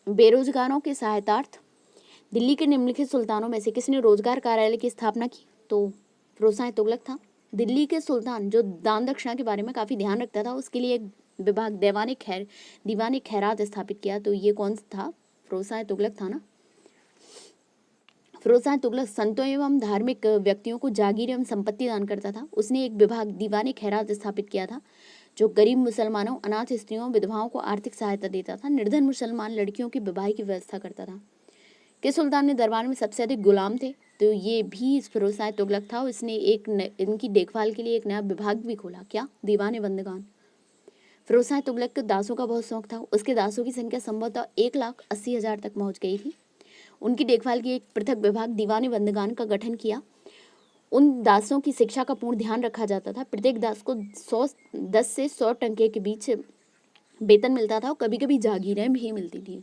बेरोजगारों के सहायतार्थ दिल्ली के निम्नलिखित सुल्तानों में से किसने रोजगार कार्यालय की स्थापना की? तो फिरोज शाह तुगलक था। दिल्ली के सुल्तान जो दान दक्षिणा के बारे में काफी ध्यान रखता था, उसके लिए एक विभाग दीवाने खैरात स्थापित किया। तो ये कौन था? फिरोज शाह तुगलक था ना। फिरोज शाह तुगलक संतों एवं धार्मिक व्यक्तियों को जागीर एवं संपत्ति दान करता था। उसने एक विभाग दीवाने खैरात स्थापित किया था जो गरीब मुसलमानों, अनाथ स्त्रियों, विधवाओं को आर्थिक सहायता देता था। निर्धन मुसलमान लड़कियों की विवाह की व्यवस्था करता था। किस सुल्तान ने दरबार में सबसे अधिक गुलाम थे? तो ये भी फिरोज शाह तुगलक था। इसने इनकी देखभाल के लिए एक नया विभाग भी खोला। क्या? दीवाने बंदगान। फिरोज शाह तुगलक के दासों का बहुत शौक था। उसके दासों की संख्या संभवतः 1,80,000 तक पहुंच गई थी। उनकी देखभाल की एक पृथक विभाग दीवाने बंदगान का गठन किया। उन दासों की शिक्षा का पूर्ण ध्यान रखा जाता था। प्रत्येक दास को 10 से 100 टंके के बीच वेतन मिलता था और कभी कभी जागीरें भी मिलती थी।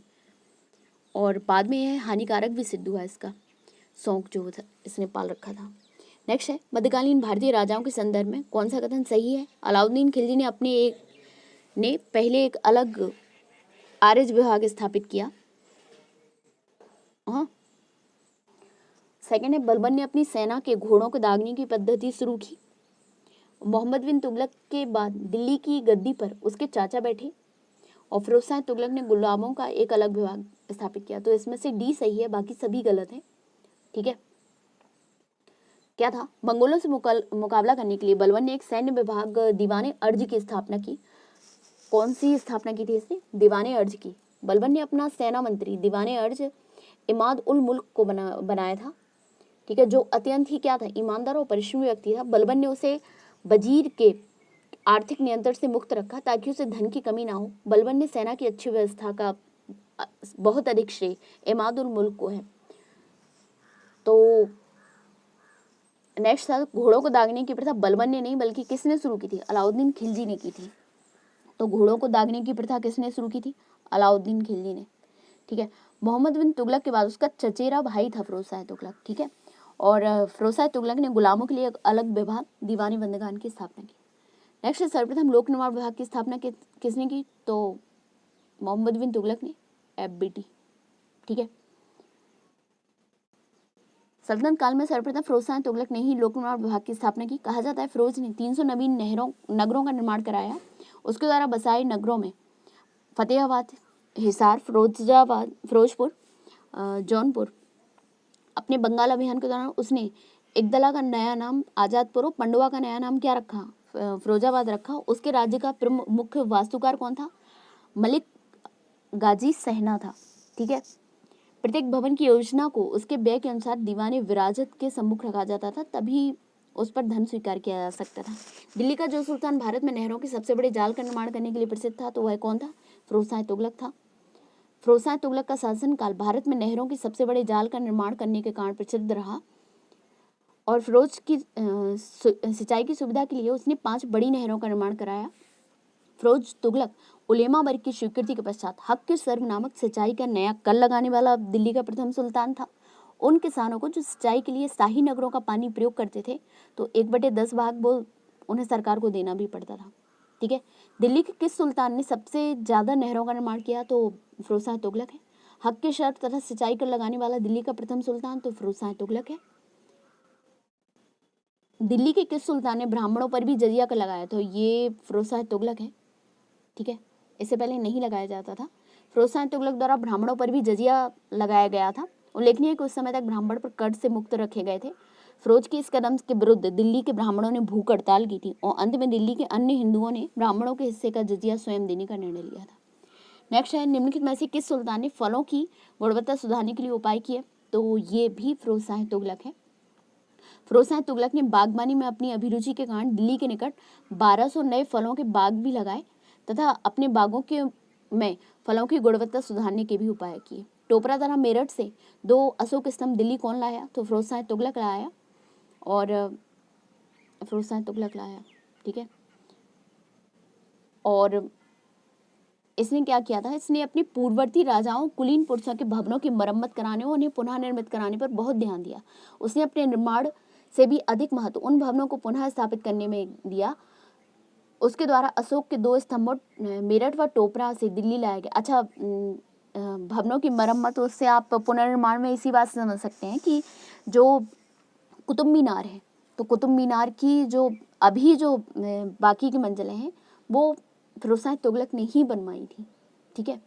और बाद में यह हानिकारक भी सिद्ध हुआ, इसका शौक जो था इसने पाल रखा था। नेक्स्ट है मध्यकालीन भारतीय राजाओं के संदर्भ में कौन सा कथन सही है? अलाउद्दीन खिलजी ने पहले एक अलग आर्य विभाग स्थापित किया। हाँ। सेकेंड है बलबन ने अपनी सेना के घोड़ों को दागने की पद्धति शुरू की। मोहम्मद बिन तुगलक के बाद दिल्ली की गद्दी पर उसके चाचा बैठे और फिरोज शाह तुगलक ने गुलामों का एक अलग विभाग स्थापित किया। तो इसमें से डी सही है, बाकी सभी गलत है, ठीक है। क्या था? मंगोलों से मुकाबला करने के लिए बलबन ने एक सैन्य विभाग दीवाने अर्ज की स्थापना की। कौन सी स्थापना की थी इसने? दीवाने अर्ज की। बलबन ने अपना सेना मंत्री दीवाने अर्ज इमाद उल मुल्क को बनाया था, ठीक है, जो अत्यंत ही क्या था? ईमानदार और परिश्रमी व्यक्ति था। बलबन ने उसे वजीर के आर्थिक नियंत्रण से मुक्त रखा ताकि उसे धन की कमी ना हो। बलबन ने सेना की अच्छी व्यवस्था का बहुत अधिक श्रेय इमादुल मुल्क को है। तो नेक्स्ट था, घोड़ों को दागने की प्रथा बलबन ने नहीं बल्कि किसने शुरू की थी? अलाउद्दीन खिलजी ने की थी। तो घोड़ों को दागने की प्रथा किसने शुरू की थी? अलाउद्दीन खिलजी ने। ठीक है। मोहम्मद बिन तुगलक के बाद उसका चचेरा भाई था फिरोज शाह तुगलक। ठीक है। और फिरोज शाह तुगलक ने गुलामों के लिए एक अलग विभाग दीवानी बंदगान की स्थापना की। नेक्स्ट है, सर्वप्रथम लोक निर्माण विभाग की स्थापना किसने की? तो मोहम्मद बिन तुगलक ने, FBT। ठीक है। सल्तनत काल में सर्वप्रथम फिरोज शाह तुगलक ने ही लोक निर्माण विभाग की स्थापना की। कहा जाता है फिरोज ने 300 नवीन नगरों का निर्माण कराया। उसके द्वारा बसाए नगरों में फतेहाबाद, हिसार, फिरोजपुर, जौनपुर। अपने बंगाल अभियान के दौरान उसने एकदला का नया नाम आजादपुर, पंडुआ का नया नाम क्या रखा? फिरोजाबाद रखा। उसके राज्य का प्रमुख मुख्य वास्तुकार कौन था? मलिक गाजी सहना था। ठीक है। प्रत्येक भवन की योजना को उसके व्यय के अनुसार दीवाने विराजत के सम्मुख रखा जाता था, तभी उस पर धन स्वीकार किया जा सकता था। दिल्ली का जो सुल्तान भारत में नहरों के सबसे बड़े जाल का निर्माण करने के लिए प्रसिद्ध था, तो वह कौन था? फिरोज शाह तुगलक था। फिरोज शाह तुगलक का शासनकाल भारत में नहरों के सबसे बड़े जाल का निर्माण करने के कारण प्रसिद्ध रहा और फिरोज की सिंचाई की सुविधा के लिए उसने 5 बड़ी नहरों का निर्माण कराया। फिरोज तुगलक उलेमा वर्ग की स्वीकृति के पश्चात हक के सर्व नामक सिंचाई का नया कल लगाने वाला दिल्ली का प्रथम सुल्तान था। उन किसानों को जो सिंचाई के लिए शाही नगरों का पानी प्रयोग करते थे, तो 1/10 भाग वो उन्हें सरकार को देना भी पड़ता था। ठीक है। दिल्ली के किस सुल्तान ने सबसे ज्यादा नहरों का निर्माण किया? तो फिरोज शाह तुगलक है। हक के शर्त तथा सिंचाई कर लगाने वाला दिल्ली का प्रथम सुल्तान तो फिरोज शाह तुगलक है। दिल्ली के किस सुल्तान ने ब्राह्मणों पर भी जजिया कर लगाया? तो ये फिरोज शाह तुगलक है। ठीक है। इससे पहले नहीं लगाया जाता था। फिरोज शाह तुगलक द्वारा ब्राह्मणों पर भी जजिया लगाया गया था। उल्लेखनीय है कि उस समय तक ब्राह्मण पर कर से मुक्त रखे गए थे। फिरोज के इस कदम के विरुद्ध दिल्ली के ब्राह्मणों ने भूख हड़ताल की थी और अंत में दिल्ली के अन्य हिंदुओं ने ब्राह्मणों के हिस्से का जजिया स्वयं देने का निर्णय लिया था। नेक्स्ट है, निम्नलिखित में से किस सुल्तान ने फलों की गुणवत्ता सुधारने के लिए उपाय किए? तो ये भी फिरोज शाह तुगलक है। फिरोज शाह तुगलक ने बागबानी में अपनी अभिरुचि के कारण दिल्ली के निकट 1200 नए फलों के बाग भी लगाए तथा अपने बागों के में फलों की गुणवत्ता सुधारने के भी उपाय किए। टोपरा तथा मेरठ से 2 अशोक स्तंभ दिल्ली कौन लाया? तो फिरोज शाह तुगलक लाया और फिरोज शाह तुगलक लाया। ठीक है। और इसने क्या किया था? इसने अपने पूर्ववर्ती राजाओं कुलीन पुरुषों के भवनों की मरम्मत कराने और उन्हें पुनः निर्मित कराने पर बहुत ध्यान दिया। उसने अपने निर्माण से भी अधिक महत्व उन भवनों को पुनः स्थापित करने में दिया। उसके द्वारा अशोक के 2 स्तंभों मेरठ व टोपरा से दिल्ली लाया गया। अच्छा, भवनों की मरम्मत, उससे आप पुनर्निर्माण में इसी बात से समझ सकते हैं कि जो कुतुब मीनार है, तो कुतुब मीनार की जो अभी जो बाकी की मंजिलें हैं वो फिरोज शाह तुगलक ने ही बनवाई थी। ठीक है।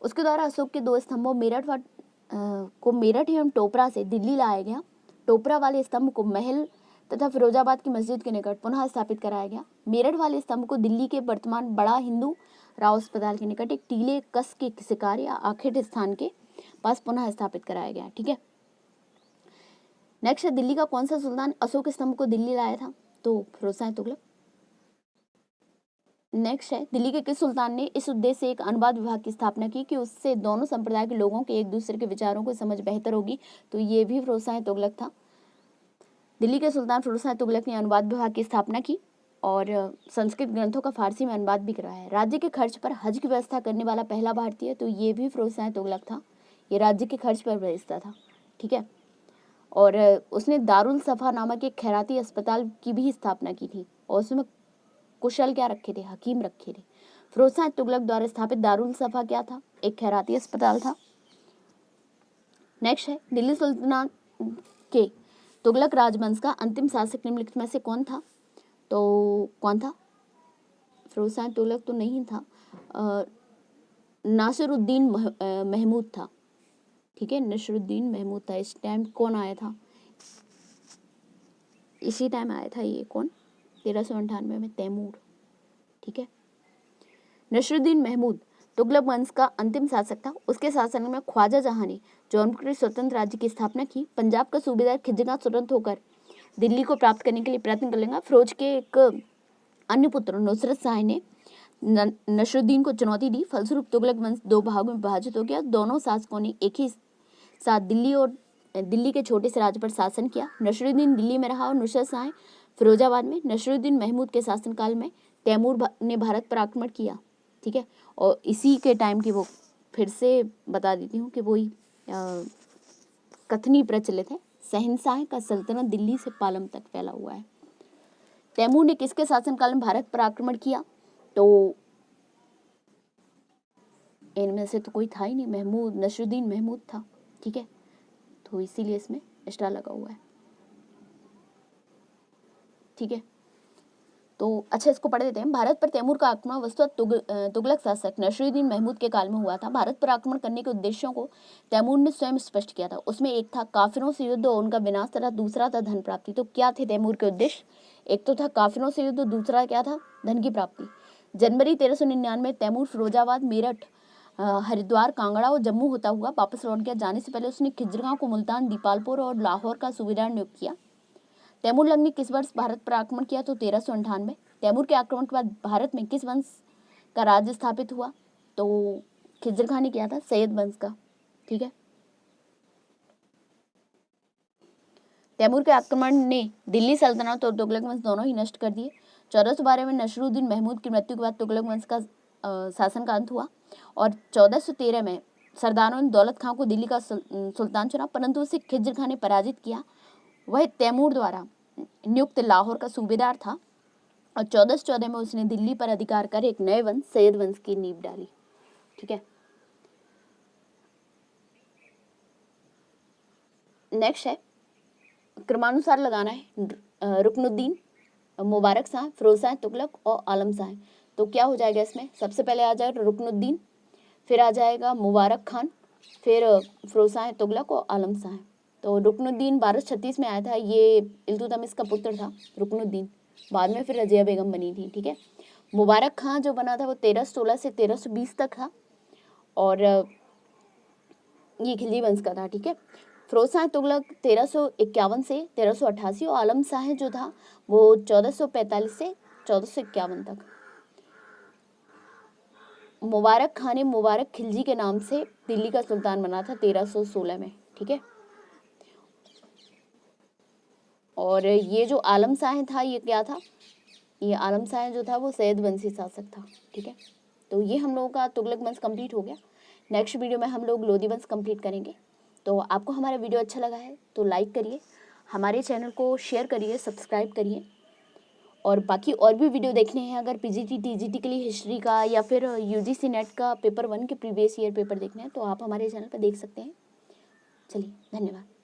उसके द्वारा अशोक के 2 स्तंभों मेरठ एवं टोपरा से दिल्ली लाया गया। टोपरा वाले स्तंभ को महल तथा फिरोजाबाद की मस्जिद के निकट पुनः स्थापित कराया गया। मेरठ वाले स्तंभ को दिल्ली के वर्तमान बड़ा हिंदू राव अस्पताल के निकट एक टीले कस के शिकार या आखिर स्थान के पास पुनः स्थापित कराया गया। ठीक है। नेक्स्ट है, दिल्ली का कौन सा सुल्तान अशोक स्तंभ को दिल्ली लाया था? तो फिरोज शाह तुगलक। नेक्स्ट है, दिल्ली के किस सुल्तान ने इस उद्देश्य से एक अनुवाद विभाग की स्थापना की कि उससे दोनों संप्रदाय के लोगों के एक दूसरे के विचारों को समझ बेहतर होगी? तो ये भी फिरोज शाह तुगलक था। दिल्ली के सुल्तान फिरोज शाह तुगलक ने अनुवाद विभाग की स्थापना की और संस्कृत ग्रंथों का फारसी में अनुवाद भी कराया। राज्य के खर्च पर हज की व्यवस्था करने वाला पहला भारतीय, तो ये भी फिरोज शाह तुगलक था। ये राज्य के खर्च पर भेजता था। ठीक है। और उसने दारुल सफा नामक एक खैराती अस्पताल की भी स्थापना की थी और उसमें कुशल क्या रखे थे? हकीम रखे थे। फिरोज शाह तुगलक द्वारा स्थापित दारुल सफा क्या था? एक खैराती अस्पताल था। नेक्स्ट है, दिल्ली सुल्तानात के तुगलक राजवंश का अंतिम शासक निम्नलिखित में से कौन था? तो कौन था? फिरोज शाह तुगलक तो नहीं था, नासिरुद्दीन महमूद था। ठीक है, नासिरुद्दीन महमूद था। इस टाइम कौन आया था? इसी टाइम आया था ये कौन? 1398 में तैमूर। ठीक है। नासिरुद्दीन महमूद तुगलक वंश का अंतिम शासक था। उसके शासन में ख्वाजा जहां ने जौनपुर के स्वतंत्र राज्य की स्थापना की। पंजाब का सूबेदार खिजगा स्वतंत्र होकर दिल्ली को प्राप्त करने के लिए प्रयत्न कर लेगा। फिरोज के एक अन्य पुत्र नुसरत शाह ने नसरुद्दीन को चुनौती दी। फलस्वरूप तुगलक वंश दो भागों में विभाजित हो गया। दोनों शासकों ने एक ही साथ दिल्ली के छोटे से राज्य पर शासन किया। नसरुद्दीन दिल्ली में रहा और नुसरत शाह फिरोजाबाद में। नसरुद्दीन महमूद के शासनकाल में तैमूर ने भारत पर आक्रमण किया, ठीक है। और इसी के टाइम की वो फिर से बता देती हूँ कि वही कथनी प्रचलित है, शहंशाह का सल्तनत दिल्ली से पालम तक फैला हुआ है। तैमूर ने किसके शासनकाल में भारत पर आक्रमण किया? तो इनमें से तो कोई था ही नहीं, नसरुद्दीन महमूद था, ठीक है। तो इसीलिए इसमें स्टार लगा हुआ है, ठीक है। तो अच्छा, इसको पढ़ देते हैं। भारत पर तैमूर का आक्रमण वस्तुतः तुगलक शासक नसरुद्दीन महमूद के काल में हुआ था। भारत पर आक्रमण करने के उद्देश्यों को तैमूर ने स्वयं स्पष्ट किया था। उसमें एक था काफिरों से युद्ध और उनका विनाश तथा दूसरा था धन प्राप्ति। तो क्या थे तैमूर के उद्देश्य? एक तो था काफिरों से युद्ध, दूसरा क्या था? धन की प्राप्ति। जनवरी 1399 तैमूर फिरोजाबाद, मेरठ, हरिद्वार, कांगड़ा और जम्मू होता हुआ वापस लौट गया। जाने से पहले उसने खिजरगांव को मुल्तान, दीपालपुर और लाहौर का सूबेदार नियुक्त किया। तैमूर लंग ने किस वर्ष भारत पर आक्रमण किया? तो 1398। तैमूर के आक्रमण के बाद भारत में किस वंश का राज्य स्थापित हुआ? तो खिजर खान ने किया था, सैयद वंश का, ठीक है। तैमूर के आक्रमण ने दिल्ली सल्तनत और तुगलक वंश दोनों ही नष्ट कर दिए। 1412 में नसरुद्दीन महमूद की मृत्यु के बाद तुगलक वंश का शासन का अंत हुआ और 1413 में सरदारों ने दौलत खां को दिल्ली का सुल्तान चुना, परंतु उसे खिजर खान ने पराजित किया। वह तैमूर द्वारा नियुक्त लाहौर का सूबेदार था और 1414 में उसने दिल्ली पर अधिकार कर एक नए वंश सैयद वंश की नींव डाली, ठीक है। नेक्स्ट है, क्रमानुसार लगाना है। रुकनुद्दीन, मुबारक शाह, फिरोज शाह तुगलक और आलम शाह। तो क्या हो जाएगा इसमें? सबसे पहले आ जाएगा रुकनुद्दीन, फिर आ जाएगा मुबारक खान, फिर फिरोज शाह तुगलक और आलम शाह। तो रुकनुद्दीन 1236 में आया था। ये इल्तुतमिश का पुत्र था रुकनुद्दीन, बाद में फिर रजिया बेगम बनी थी, ठीक है। मुबारक खां जो बना था वो 1316 से 1320 तक था और ये खिलजी वंश का था, ठीक है। फिरोज शाह तुगलक 1351 से 1388 और आलम शाह जो था वो 1445 से 1451 तक। मुबारक खान ने मुबारक खिलजी के नाम से दिल्ली का सुल्तान बना था 1316 में, ठीक है। और ये जो आलम शाह था ये क्या था? ये आलम शाह जो था वो सैयद वंशी शासक था, ठीक है। तो ये हम लोगों का तुगलक वंश कंप्लीट हो गया। नेक्स्ट वीडियो में हम लोग लोधी वंश कंप्लीट करेंगे। तो आपको हमारा वीडियो अच्छा लगा है तो लाइक करिए, हमारे चैनल को शेयर करिए, सब्सक्राइब करिए। और बाकी और भी वीडियो देखने हैं, अगर पीजीटी टीजीटी के लिए हिस्ट्री का या फिर यूजीसी नेट का पेपर 1 के प्रीवियस ईयर पेपर देखने हैं तो आप हमारे चैनल पर देख सकते हैं। चलिए, धन्यवाद।